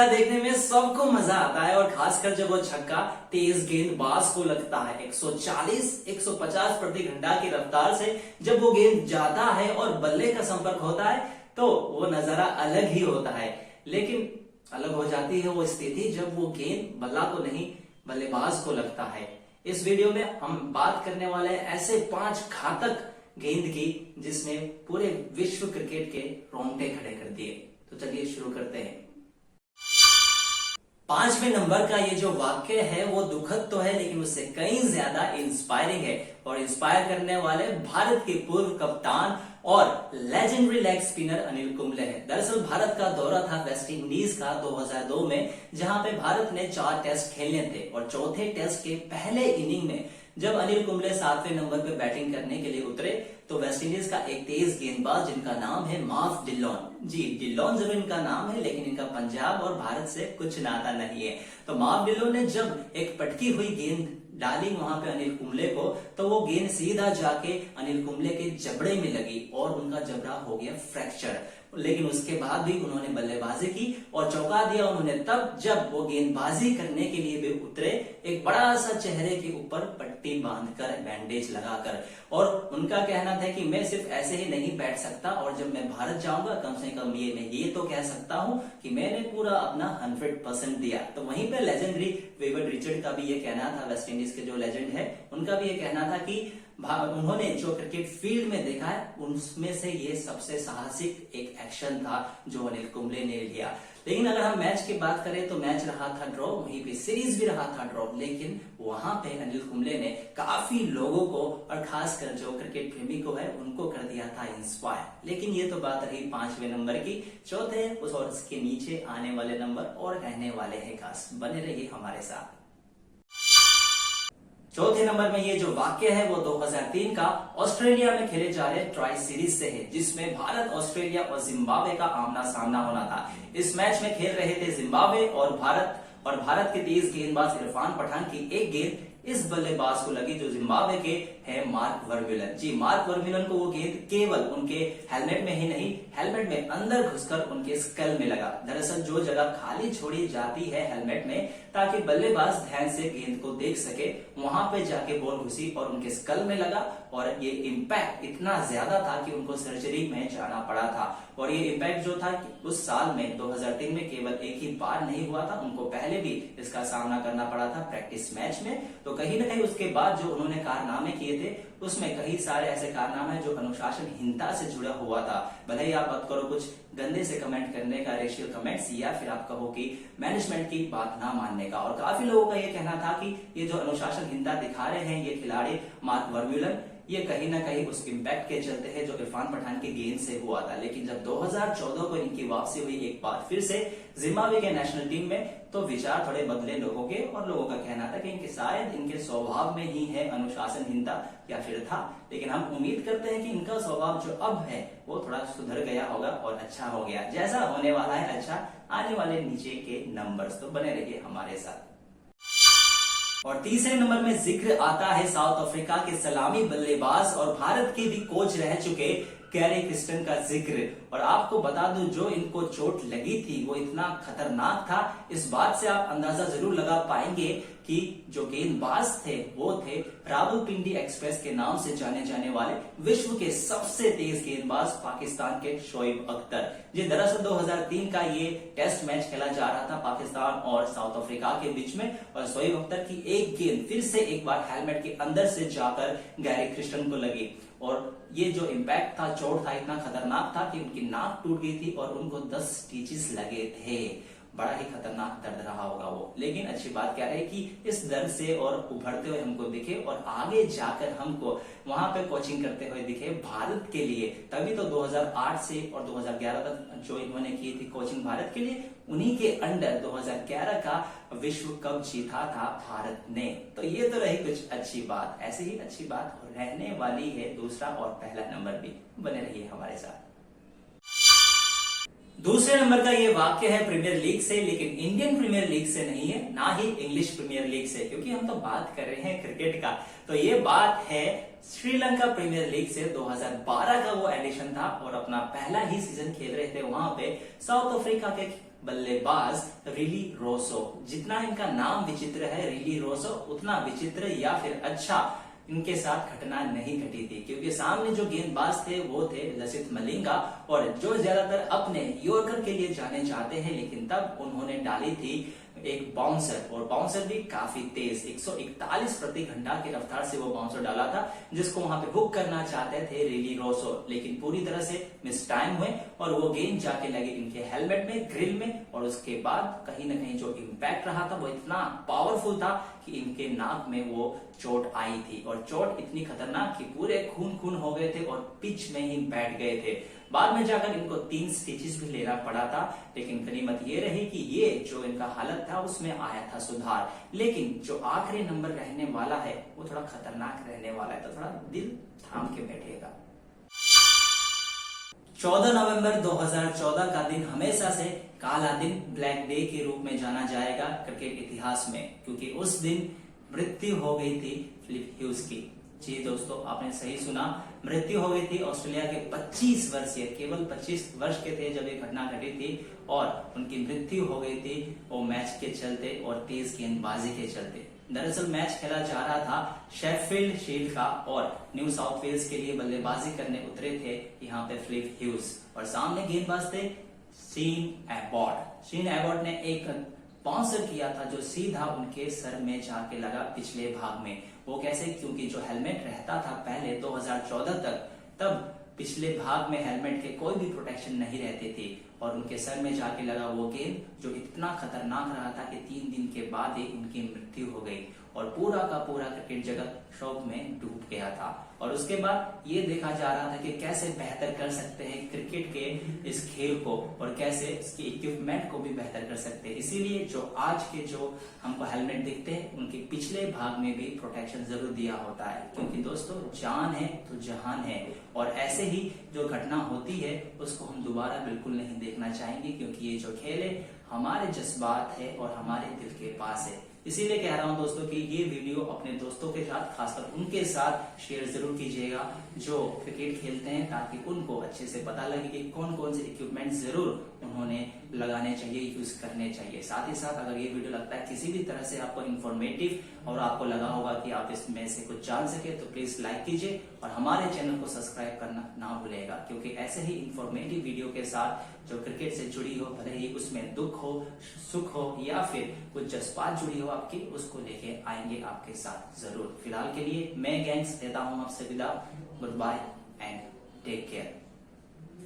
छक्का देखने में सबको मजा आता है और खासकर जब वो छक्का तेज गेंदबाज को लगता है। 140-150 प्रति घंटा की रफ्तार से जब वो गेंद जाता है और बल्ले का संपर्क होता है तो वो नजारा अलग ही होता है। लेकिन अलग हो जाती है वो स्थिति जब वो गेंद बल्ला को नहीं बल्लेबाज को लगता है। इस वीडियो में हम बात करने वाले हैं ऐसे 5 घातक गेंद की जिसने पूरे विश्व क्रिकेट के रोंगटे खड़े कर दिए। तो चलिए शुरू करते हैं। 5वें नंबर का ये जो वाक्य है वो दुखद तो है लेकिन उससे कहीं ज्यादा इंस्पायरिंग है और इंस्पायर करने वाले भारत के पूर्व कप्तान और legendary leg spinner Anil Kumble हैं। दरअसल भारत का दौरा था वेस्ट इंडीज का 2002 में, जहां पे भारत ने 4 टेस्ट खेलने थे और चौथे टेस्ट के पहले इनिंग में जब अनिल कुंबले 7वें नंबर पे बैटिंग करने के लिए उतरे तो वेस्ट इंडीज का एक तेज गेंदबाज जिनका नाम है मार्क डिलॉन, जी डिलॉन जरूर इनका नाम है लेकिन इनका पंजाब और भारत से कुछ नाता नहीं है। तो मार्क डिलॉन ने जब एक पटकी हुई गेंद डाली वहां पे अनिल कुंबले को तो वो गेंद सीधा जाके अनिल कुंबले के जबड़े में लगी और उनका जबड़ा हो गया फ्रैक्चर। लेकिन उसके बाद भी उन्होंने बल्लेबाजी की और चौंका दिया उन्होंने तब जब वो गेंदबाजी करने के लिए भी उतरे, एक बड़ा सा चेहरे के ऊपर पट्टी बांधकर बैंडेज लगाकर। और उनका कहना था कि मैं सिर्फ ऐसे ही नहीं बैठ सकता और जब मैं भारत जाऊंगा कम से कम मैं ये तो कह सकता हूं कि मैंने पूरा अपना 100% दिया। तो वहीं पे लेजेंडरी विवियन रिचर्ड का भी ये कहना था, वेस्ट इंडीज के जो लेजेंड है उनका भी ये कहना था कि उन्होंने जो क्रिकेट फील्ड में देखा है उनमें से ये सबसे साहसिक एक एक्शन था जो अनिल कुंबले ने लिया। लेकिन अगर हम मैच की बात करें तो मैच रहा था ड्रॉ, वहीं पे सीरीज भी रहा था ड्रॉ, लेकिन वहां पे अनिल कुंबले ने काफी लोगों को और खासकर जो क्रिकेट प्रेमी को है उनको कर दिया था इंस्पायर। लेकिन ये तो बात रही 5वें नंबर की। चौथे उस और उसके नीचे आने वाले नंबर और रहने वाले हैं खास, बने रहिए हमारे साथ। चौथे नंबर में ये जो वाक्य है वो 2003 का ऑस्ट्रेलिया में खेले जा रहे ट्राई सीरीज से है, जिसमें भारत, ऑस्ट्रेलिया और जिम्बाब्वे का आमना सामना होना था। इस मैच में खेल रहे थे जिम्बाब्वे और भारत के तेज गेंदबाज इरफान पठान की एक गेंद इस बल्लेबाज को लगी जो जिम्बाब्वे के है मार्क वर्म्यूलन। जी मार्क वर्म्यूलन को वो गेंद केवल उनके हेलमेट में ही नहीं, हेलमेट में अंदर घुसकर उनके स्कल में लगा। दरअसल जो जगह खाली छोड़ी जाती है हेलमेट में ताकि बल्लेबाज ध्यान से गेंद को देख सके, वहां पे जाके बॉल घुसी और उनके स्कल में लगा और ये इम्पैक्ट इतना ज्यादा था कि उनको सर्जरी में जाना पड़ा था। और ये इम्पैक्ट जो था उस साल में 2003 में केवल एक ही बार नहीं हुआ था, उनको पहले भी इसका सामना करना पड़ा था प्रैक्टिस मैच में। तो कहीं न कहीं उसके बाद जो उन्होंने कारनामे किए थे उसमें कई सारे ऐसे कारनामे जो अनुशासनहीनता से जुड़ा हुआ था। भले ही आप बात करो कुछ गंदे से कमेंट करने का, रेशियल कमेंट्स, या फिर आप कहो कि मैनेजमेंट की बात ना मानने का। और काफी लोगों का ये कहना था कि ये जो अनुशासनहीनता दिखा रहे हैं ये खिलाड़ी मार्क वर्म्यूलन, ये कहीं ना कहीं उस इम्पैक्ट के चलते है जो इरफान पठान की गेंद से हुआ था। लेकिन जब 2014 को इनकी वापसी हुई एक बार फिर से जिम्बाब्वे के नेशनल टीम में तो विचार थोड़े बदले लोगों के, और लोगों का कहना था कि इनके शायद इनके स्वभाव में ही है अनुशासनहीनता या फिर था। लेकिन हम उम्मीद करते हैं कि इनका स्वभाव जो अब है वो थोड़ा सुधर गया होगा और अच्छा हो गया। जैसा होने वाला है अच्छा आने वाले नीचे के नंबर्स, तो बने रहिए हमारे साथ। और तीसरे नंबर में जिक्र आता है साउथ अफ्रीका के सलामी बल्लेबाज और भारत के भी कोच रह चुके गैरी क्रिस्टन का जिक्र। और आपको बता दूं जो इनको चोट लगी थी वो इतना खतरनाक था, इस बात से आप अंदाजा जरूर लगा पाएंगे कि जो गेंदबाज थे वो थे रावलपिंडी एक्सप्रेस के नाम से जाने जाने वाले विश्व के सबसे तेज गेंदबाज पाकिस्तान के शोएब अख्तर। जी दरअसल 2003 का ये टेस्ट मैच खेला जा रहा था पाकिस्तान और साउथ अफ्रीका के बीच में, और शोएब अख्तर की एक गेंद फिर से एक बार हेलमेट के अंदर से जाकर गैरी क्रिस्टन को लगी और ये जो इम्पैक्ट था, चोट था, इतना खतरनाक था कि उनकी नाक टूट गई थी और उनको 10 स्टिचेस लगे थे। बड़ा ही खतरनाक दर्द रहा होगा वो। लेकिन अच्छी बात क्या है कि इस दर्द से और उभरते हुए हमको दिखे और आगे जाकर हमको वहां पे कोचिंग करते हुए दिखे भारत के लिए। तभी तो 2008 से और 2011 तक जो इन्होंने की थी कोचिंग भारत के लिए, उन्हीं के अंडर 2011 का विश्व कप जीता था भारत ने। तो ये तो रही कुछ अच्छी बात। ऐसे ही अच्छी बात रहने वाली है दूसरा और पहला नंबर भी, बने रहिए हमारे साथ। दूसरे नंबर का ये वाक्य है प्रीमियर लीग से, लेकिन इंडियन प्रीमियर लीग से नहीं है, ना ही इंग्लिश प्रीमियर लीग से, क्योंकि हम तो बात कर रहे हैं क्रिकेट का। तो ये बात है श्रीलंका प्रीमियर लीग से। 2012 का वो एडिशन था और अपना पहला ही सीजन खेल रहे थे वहां पे साउथ अफ्रीका के बल्लेबाज रिली रोसो। जितना इनका नाम विचित्र है रिली रोसो, उतना विचित्र या फिर अच्छा इनके साथ घटना नहीं घटी थी, क्योंकि सामने जो गेंदबाज थे वो थे लसित मलिंगा, और जो ज्यादातर अपने यॉर्कर के लिए जाने जाते हैं, लेकिन तब उन्होंने डाली थी एक बाउंसर, और बाउंसर भी काफी तेज 141 प्रति घंटा की रफ्तार से वो बाउंसर डाला था, जिसको वहां पे हुक करना चाहते थे रिली रोसो, लेकिन पूरी तरह से मिस टाइम हुए और वो गेंद जाके लगी इनके हेलमेट में, ग्रिल में, और उसके बाद कहीं ना कहीं जो इम्पैक्ट रहा था वो इतना पावरफुल था कि इनके नाक में वो चोट आई थी, और चोट इतनी खतरनाक कि पूरे खून खून हो गए थे और पिच में ही बैठ गए थे। बाद में जाकर इनको 3 स्टिचेस भी लेना पड़ा था, लेकिन गनीमत ये रही कि ये जो इनका हालत था उसमें आया था सुधार। लेकिन जो आखिरी नंबर रहने वाला है वो थोड़ा खतरनाक रहने वाला है, तो थोड़ा दिल थाम के बैठेगा। 14 नवंबर 2014 का दिन हमेशा से काला दिन, ब्लैक डे के रूप में जाना जाएगा क्रिकेट इतिहास में, क्योंकि उस दिन मृत्यु हो गई थी फिलिप ह्यूज की। जी दोस्तों, आपने सही सुना, मृत्यु हो गई थी ऑस्ट्रेलिया के 25 वर्षीय, केवल 25 वर्ष के थे जब ये घटना घटी थी, और उनकी मृत्यु हो गई थी वो मैच के चलते और तेज गेंदबाजी के चलते। दरअसल मैच खेला जा रहा था शेफील्ड शील्ड का, और न्यू साउथ वेल्स के लिए बल्लेबाजी करने उतरे थे यहाँ पे फिलिप ह्यूज, और सामने गेंदबाज थे शीन एबॉट। शीन एबॉट ने एक बाउंसर किया था जो सीधा उनके सर में जाके लगा पिछले भाग में। वो कैसे? क्योंकि जो हेलमेट रहता था पहले 2014 तक, तब पिछले भाग में हेलमेट के कोई भी प्रोटेक्शन नहीं रहती थी, और उनके सर में जाके लगा वो गेंद, जो इतना खतरनाक रहा था कि 3 दिन के बाद ही उनकी मृत्यु हो गई, और पूरा का पूरा क्रिकेट जगत शोक में डूब गया था। और उसके बाद ये देखा जा रहा था कि कैसे बेहतर कर सकते हैं क्रिकेट के इस खेल को, और कैसे इसकी इक्विपमेंट को भी बेहतर कर सकते हैं। इसीलिए जो आज के जो हमको हेलमेट दिखते हैं उनके पिछले भाग में भी प्रोटेक्शन जरूर दिया होता है, क्योंकि दोस्तों जान है तो जहान है, और ऐसे ही जो घटना होती है उसको हम दोबारा बिल्कुल नहीं देखना चाहेंगे, क्योंकि ये जो खेल है हमारे जज्बात है और हमारे दिल के पास है। इसीलिए कह रहा हूं दोस्तों कि ये वीडियो अपने दोस्तों के साथ, खासकर उनके साथ शेयर जरूर कीजिएगा जो क्रिकेट खेलते हैं, ताकि उनको अच्छे से पता लगे कि कौन कौन से इक्विपमेंट जरूर उन्होंने लगाने चाहिए, यूज करने चाहिए। साथ ही साथ अगर ये वीडियो लगता है किसी भी तरह से आपको इन्फॉर्मेटिव और आपको लगा होगा कि आप इसमें से कुछ जान सके, तो प्लीज लाइक कीजिए और हमारे चैनल को सब्सक्राइब करना ना भूलेगा, क्योंकि ऐसे ही इन्फॉर्मेटिव वीडियो के साथ जो क्रिकेट से जुड़ी हो, भले ही उसमें दुख हो, सुख हो या फिर कुछ जज्बात जुड़ी हो आपकी, उसको लेके आएंगे आपके साथ जरूर। फिलहाल के लिए मैं गैंग्स देता हूं आपसे विदा। Goodbye and take care.